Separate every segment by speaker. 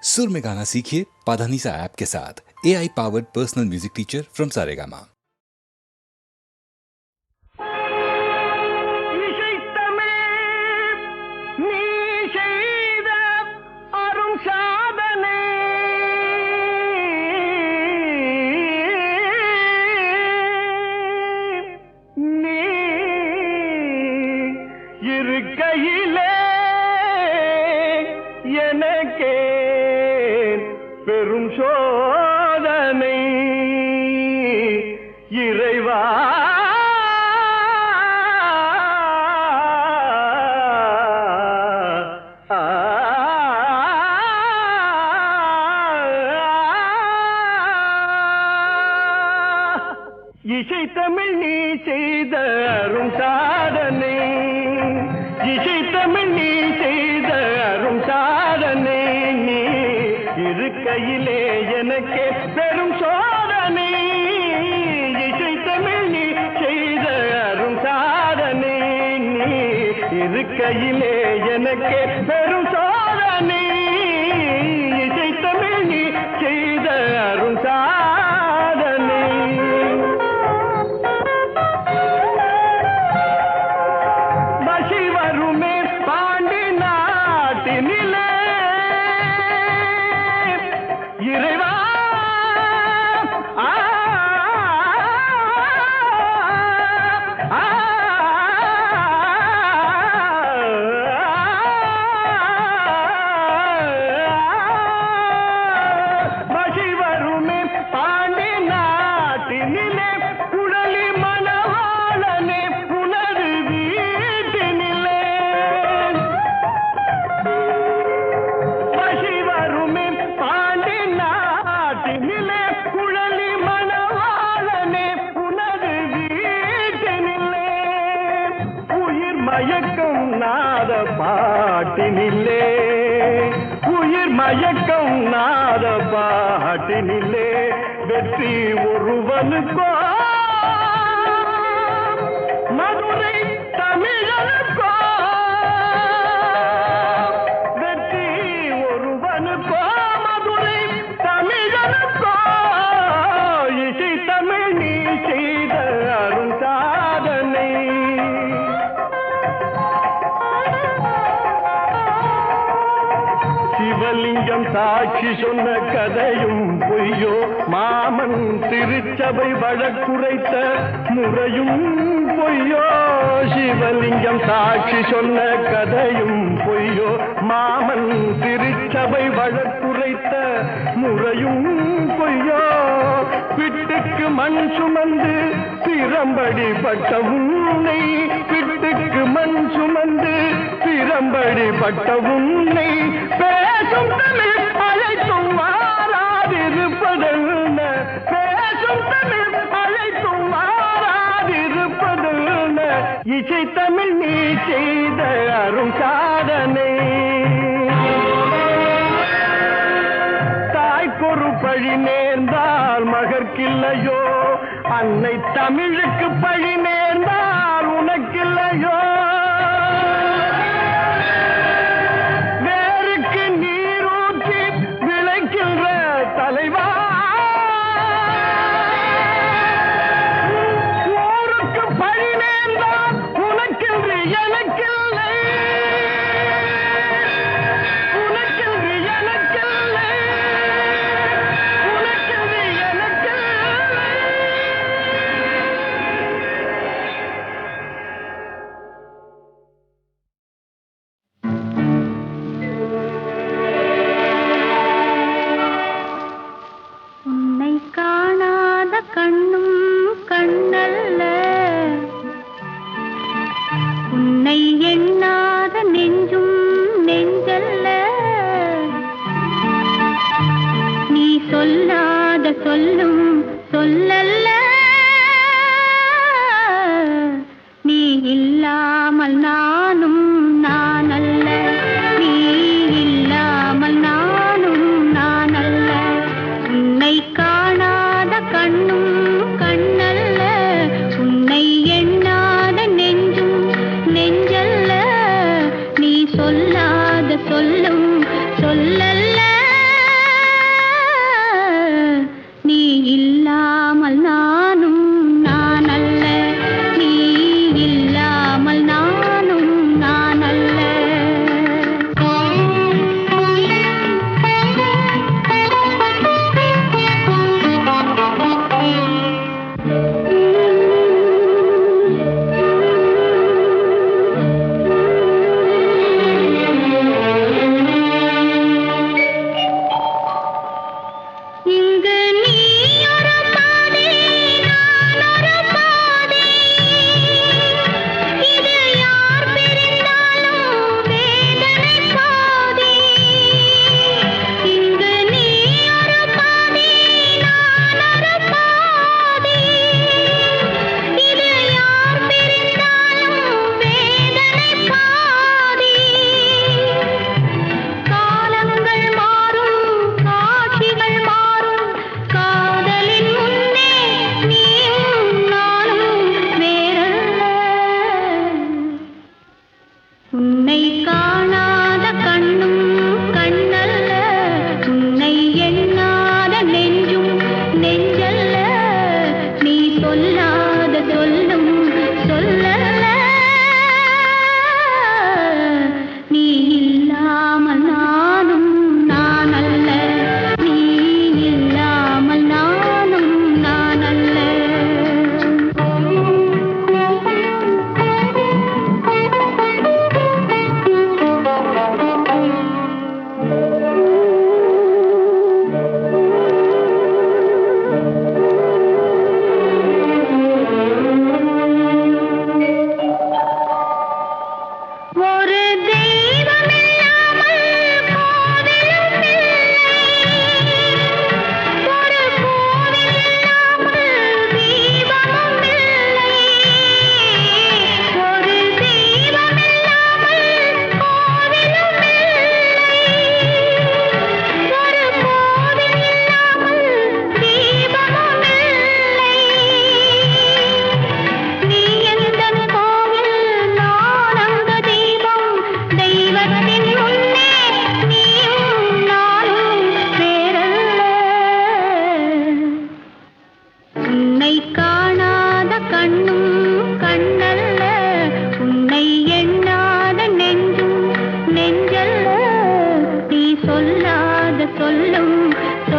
Speaker 1: सुर में गाना सीखिए पाधानीसा ऐप के साथ। AI powered personal music teacher from Saregama.
Speaker 2: பெரும் சோதனை இறைவா இசை தமிழ் நீ செய்த அரும் சாதனை, இசை தமிழ் நீ செய்த அரும் சாதனை, நீ இருக்கையிலே எனக்கே பெரும் சோதனை, இசை தமிழ் நீ செய்த அரும் சாதனை, நீ இருக்கையிலே எனக்கே பெரும் சோதனை, இசை தமிழ் நீ செய்த அரும் சாதனை. பசி வருமே பாண்டி நாட்டினிலே இறைவா பசி வருமே பாண்டி நாட்டினிலே குழலி மணவாளனே புனது வீட்டினிலே பசி வருமே பாண்டி நாட்டினிலே குழலி மணவாளனே புனது வீட்டினிலே உயிர் மயக்கம் நாத பாட்டினிலே, உயிர் மயக்கம் நாத பாட்டினிலே வெற்றி ஒருவனுக்கோ மதுரை தமிழனுக்கோ, வெற்றி ஒருவனுக்கோ மதுரை தமிழனுக்கோ, இசை தமிழ் நீ செய்த அரும் சாதனை. சிவலிங்கம் சாட்சி சொன்ன கதையும் பொய்யோ, மாமன் திருச்சபை வழக்குரைத்த முறையும் பொய்யோ, சிவலிங்கம் சாட்சி சொன்ன கதையும் பொய்யோ, மாமன் திருச்சபை வழக்குரைத்த முறையும் பொய்யோ, பிட்டுக்கு மண் சுமந்து பிரம்படி பட்ட உன்னை, பிட்டுக்கு மண் சுமந்து பிரம்படி பட்ட உன்னை பேசும் தமிழ் அழைத்தும் மாறாதிருப்பதென்ன, பேசும் தமிழ் அழைத்தும் மாறாதிருப்பதென்ன, இசை தமிழ் நீ செய்த அரும் சாதனை. தாய்க்கொரு பழி நேர்ந்தால் மகற்கில்லையோ, அன்னை தமிழுக்கு பழி நேர்ந்தால் உனக்கில்லையோ, வேருக்கு நீரூற்றி விளைக்கின்ற தலைவா, ஊருக்கு பழி நேர்ந்தால் உனக்கென்று எனக்கில்லை, உனக்கென்று எனக்கில்லை, உனக்கென்று எனக்கில்லை.
Speaker 3: உன்னை காணாத கண்ணும் கண்ணல்ல, உன்னை எண்ணாத நெஞ்சும் நெஞ்சல்ல, நீ சொல்லாத சொல்லும் சொல்லல்ல, நீ இல்லாமல் நானும் நானல்ல, நீ இல்லாமல் நானும் நானல்ல, உன்னை காணாத கண்ணும் கண்ணல்ல, உன்னை எண்ணாத நெஞ்சும் நெஞ்சல்ல, நீ சொல்லாத சொல்லும் சொல்லல்ல,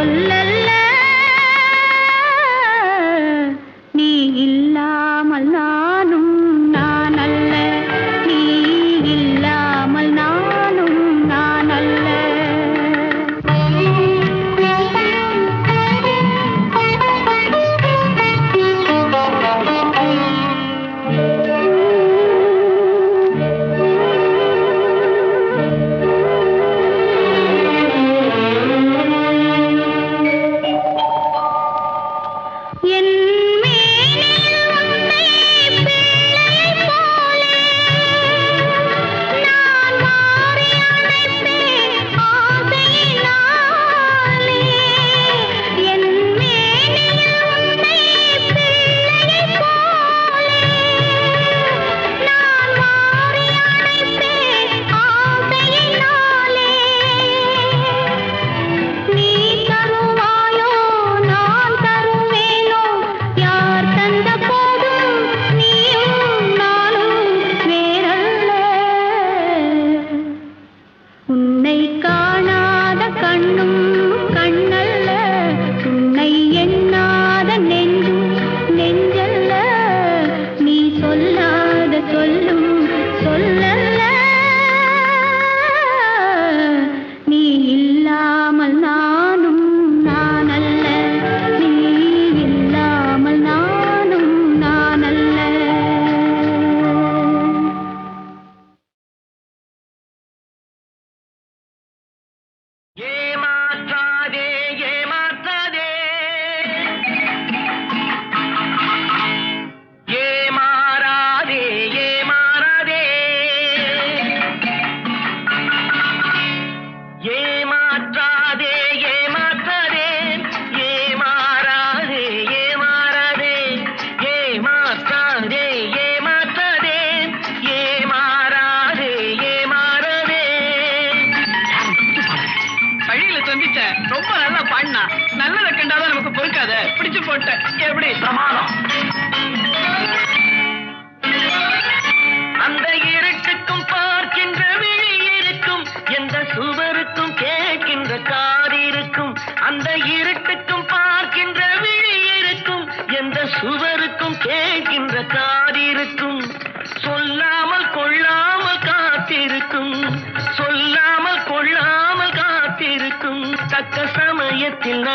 Speaker 3: சொல்லல்ல நீ இல்லாமல் நானும் நான் அல்ல நீ இல்லாமல் நானும் நான் அல்ல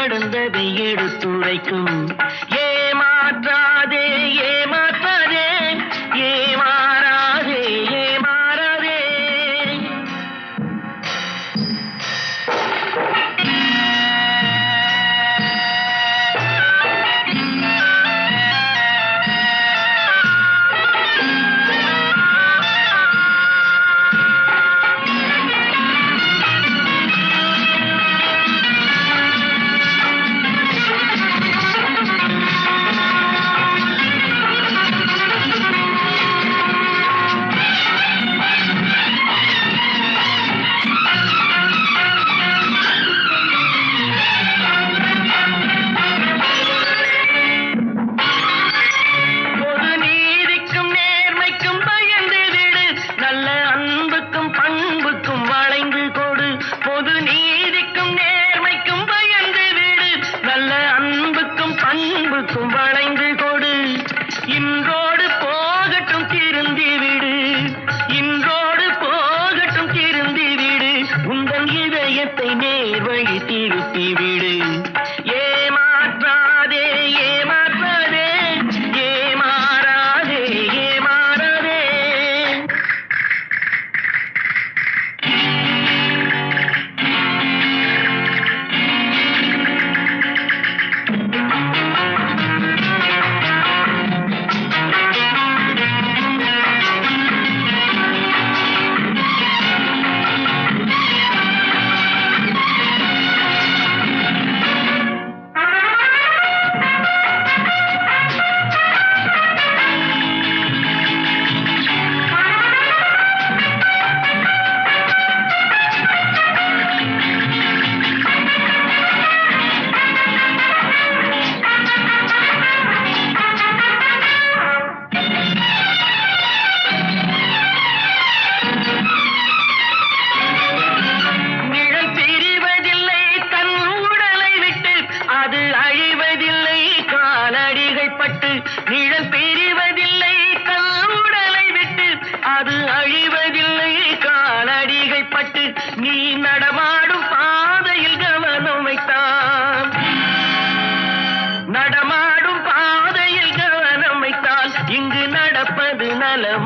Speaker 2: நடந்ததை எடுத்துரைக்கும் ஏமாற்றாதே ஏமாற்றாதே ஏமாறாதே ஏமாறாதே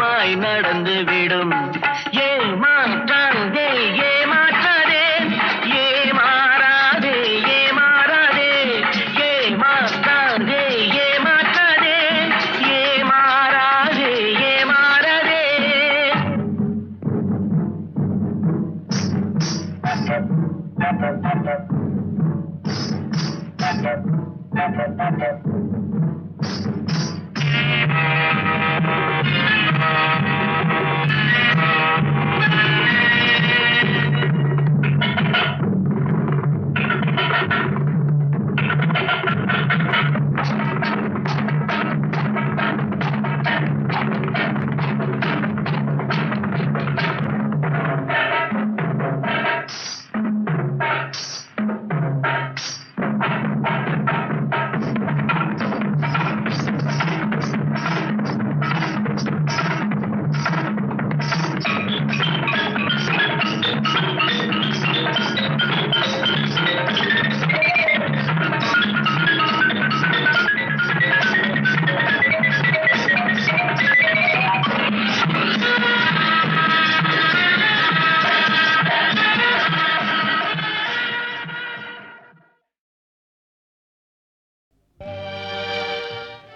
Speaker 2: சுலபமாய் நடந்து விடும். ஏமாற்றாதே ஏமாற்றாதே ஏமாறாதே ஏமாறாதே ஏமாற்றாதே ஏமாற்றாதே ஏமாறாதே ஏமாறாதே.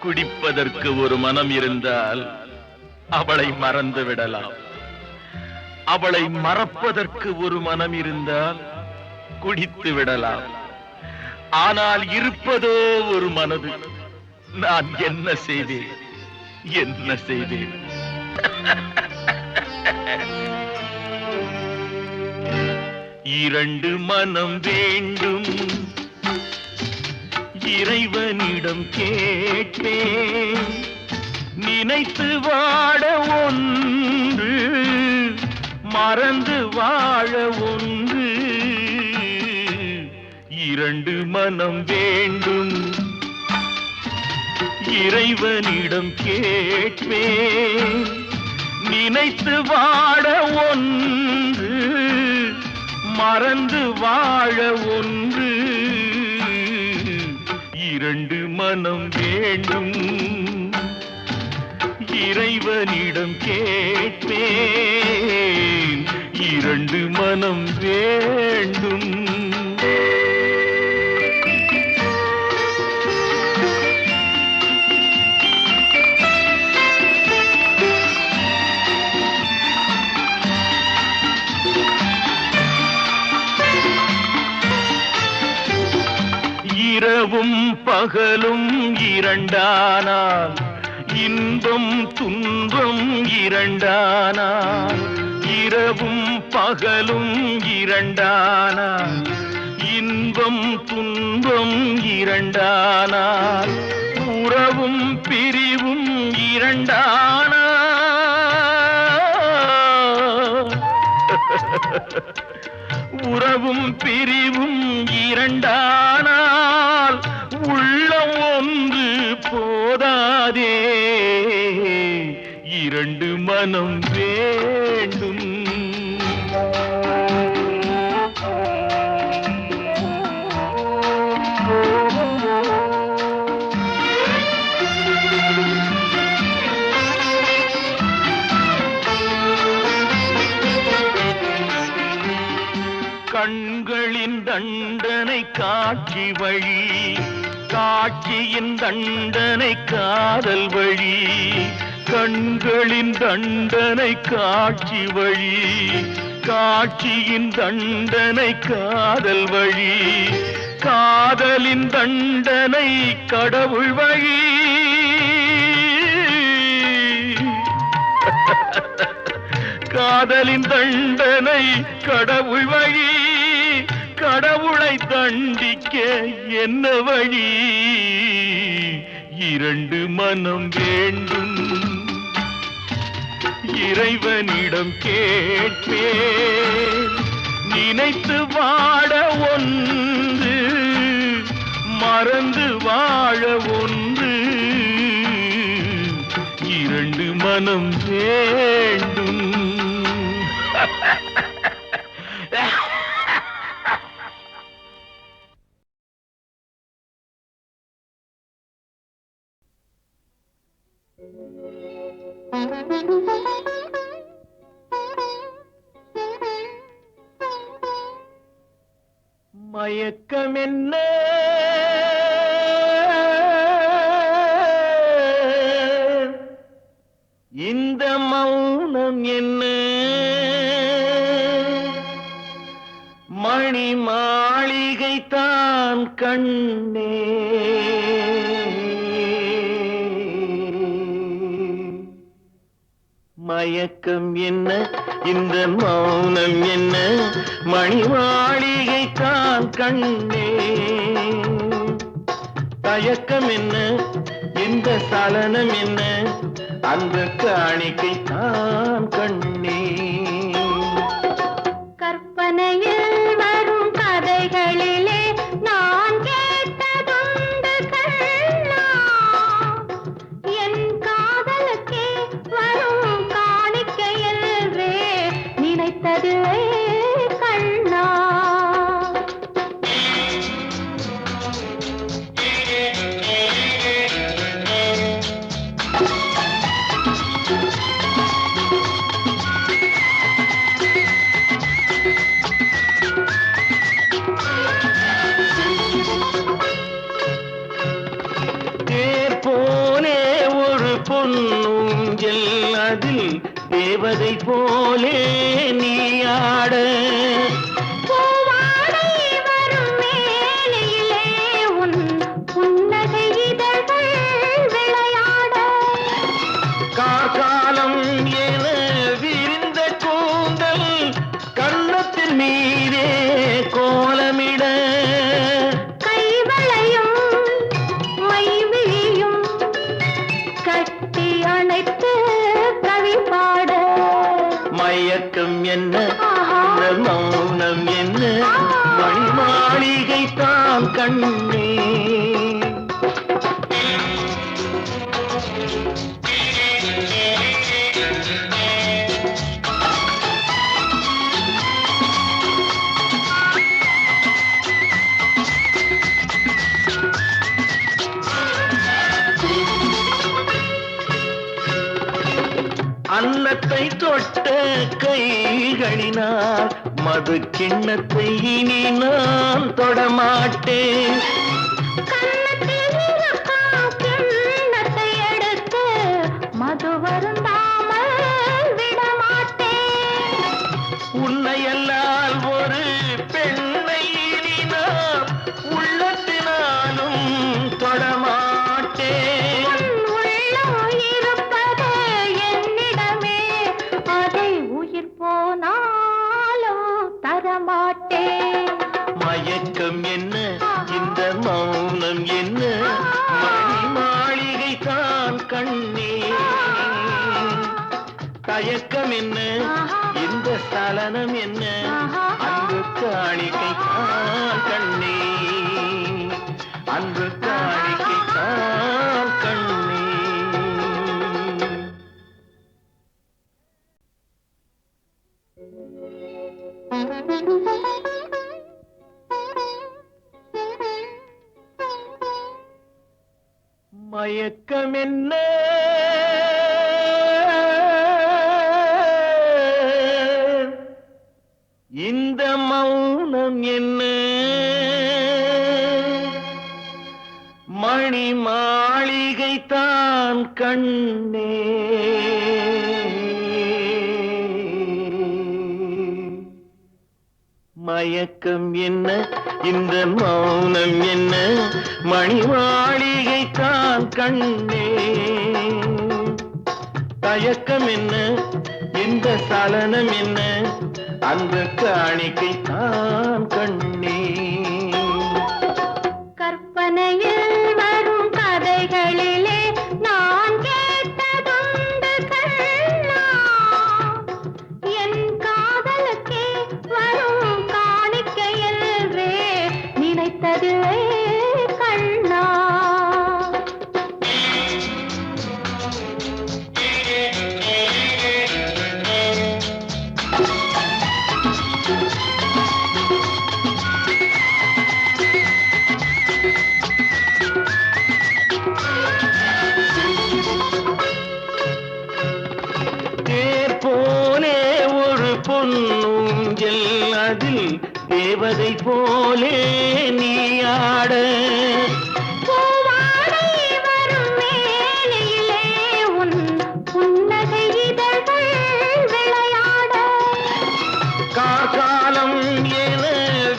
Speaker 4: குடிப்பதற்கு ஒரு மனம் இருந்தால் அவளை மறந்து விடலாம். அவளை மறப்பதற்கு ஒரு மனம் இருந்தால் குடித்து விடலாம். ஆனால் இருப்பதோ ஒரு மனது. நான் என்ன செய்தேன் என்ன செய்தேன்? இரண்டு மனம் வேண்டும், இறைவனிடம் கேட்பேன். நினைத்து வாழ ஒன்று, மறந்து வாழ ஒன்று. இரண்டு மனம் வேண்டும், இறைவனிடம் கேட்பேன். நினைத்து வாழ ஒன்று, மறந்து வாழ ஒன்று. இரண்டு மனம் வேண்டும், இறைவனிடம் கேட்பேன். இரண்டு மனம் வேண்டும். இரவும் பகலும் இரண்டானால், இன்பம் துன்பம் இரண்டானால். இரவும் பகலும் இரண்டானால், இன்பம் துன்பம் இரண்டானால். உறவும் பிரிவும் இரண்டானால், உறவும் பிரிவும் இரண்டானால். உள்ளம் ஒன்று போதாதே, இரண்டு மனம் வேண்டும். கண்களின் தண்டனை காட்சி வழி, காட்சியின் தண்டனை காதல் வழி. கண்களின் தண்டனை காட்சி வழி, காட்சியின் தண்டனை காதல் வழி. காதலின் தண்டனை கடவுள் வழி. காதலின் தண்டனை கடவுள் வழி. கடவுளை தண்டிக்க என்ன வழி? இரண்டு மனம் வேண்டும், இறைவனிடம் கேட்பேன். நினைத்து வாழ ஒன்று, மறந்து வாழ ஒன்று. இரண்டு மனம் வேண்டும்.
Speaker 2: மயக்கம் என்ன இந்த மௌனம் என்ன மணி மாளிகை தான் கண்ணே மயக்கம் என்ன இந்த மௌனம் என்ன மணி மாளிகை தான் கண்ணே தயக்கம் என்ன இந்த சலனம் என்ன அந்த காணிக்கை தான் கண்ணே
Speaker 3: கற்பனையில் வரும் கதைகளிலே நான் கேட்டதுண்டு கண்ணா என் காதலுக்கே வரும் காணிக்கையல்வே நினைத்தது கண்ணா
Speaker 2: பொன்னூஞ்சல் அதில் தேவதை போலே நீ ஆட
Speaker 3: பூவாடை வரும் மேனியிலே உன் புன்னகை இதழ்கள் விளையாட
Speaker 2: கார்காலம் என விரிந்த கூந்தல் கன்னத்தின் மீதே கோலமிட
Speaker 3: கைவளையும் மைவிழியும் கட்டி அணைத்து கவி பாட
Speaker 2: மயக்கம் என்ன இந்த மௌனம் என்ன மணி மாளிகை தான் கண்ணே அன்னத்தை தொட்ட கைகளினால் மது கிண்ணத்தை இனி நான் தொடமாட்டேன்
Speaker 3: கன்னத்தில் இருக்கும் கிண்ணத்தை எடுத்து மது வருந்தாமல் விடமாட்டேன்
Speaker 2: உன்னையல்லால் ஒரு பெண்ணை இனி நான் உள்ளத்தினாலும் தொடமாட்டேன் மயக்கம் என்ன இந்த மௌனம் என்ன மணி மாளிகை தான் கண்ணே தயக்கம் என்ன இந்த சலனம் என்ன அன்பு காணிக்கை தான் கண்ணே அன்பு காணிக்கை தான் கண்ணே மயக்கம் என்ன இந்த மௌனம் என்ன மணி மாளிகை தான் கண்ணே மயக்கம் என்ன இந்த மௌனம் என்ன மணி மாளிகை தான் கண்ணே தயக்கம் என்ன இந்த சலனம் என்ன அந்த காணிக்கை தான் கண்ணே
Speaker 3: கற்பனையில் வரும் கதைகளிலே நான் கேட்டதுண்டு கண்ணா என் காதலுக்கே வரும் காணிக்கையல்வே நினைத்தது கண்ணா
Speaker 2: தேவதை போலே நீ ஆட
Speaker 3: பூவாடை வரும் மேனியிலே உன் புன்னகை இதழ்கள் விளையாட
Speaker 2: காலம் என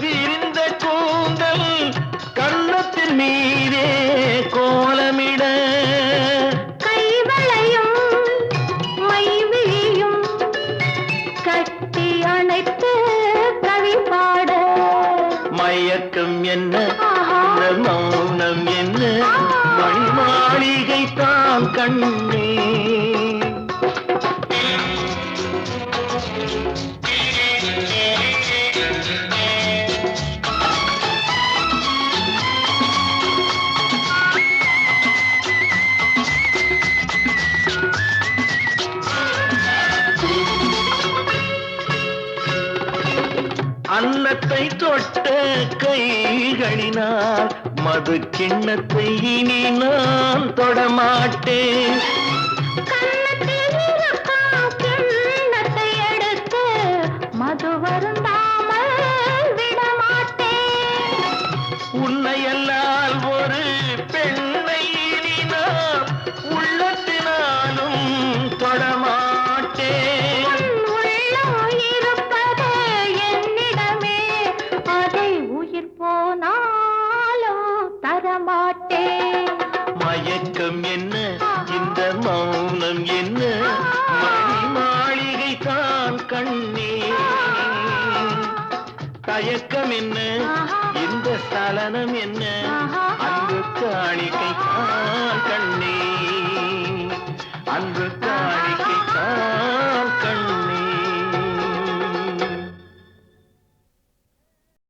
Speaker 2: விரிந்த கூந்தல் கன்னத்தின் மீதே கோலமிட
Speaker 3: கைவளையும் மைவிழியும் கட்டி அணைத்து கவி பாட
Speaker 2: மயக்கம் என்ன இந்த மௌனம் என்ன மணி மாளிகை தான் கண்ணே அன்னத்தை தொட்ட கைகளினால் மது கிண்ணத்தை இனி நான் தொடமாட்டேன்
Speaker 3: கன்னத்தில் இருக்கும் கிண்ணத்தை எடுத்து மது வருந்தாமல் விடமாட்டேன்
Speaker 2: உன்னையல்லால் ஒரு பெண்ணை இனி நான் உள்ளத்தினாலும் தொடமாட்டேன் மயக்கம் என்ன இந்த மௌனம் என்ன மணி மாளிகை தான் கண்ணே தயக்கம் என்ன இந்த சலனம் என்ன அன்பு காணிக்கை தான் கண்ணே அன்பு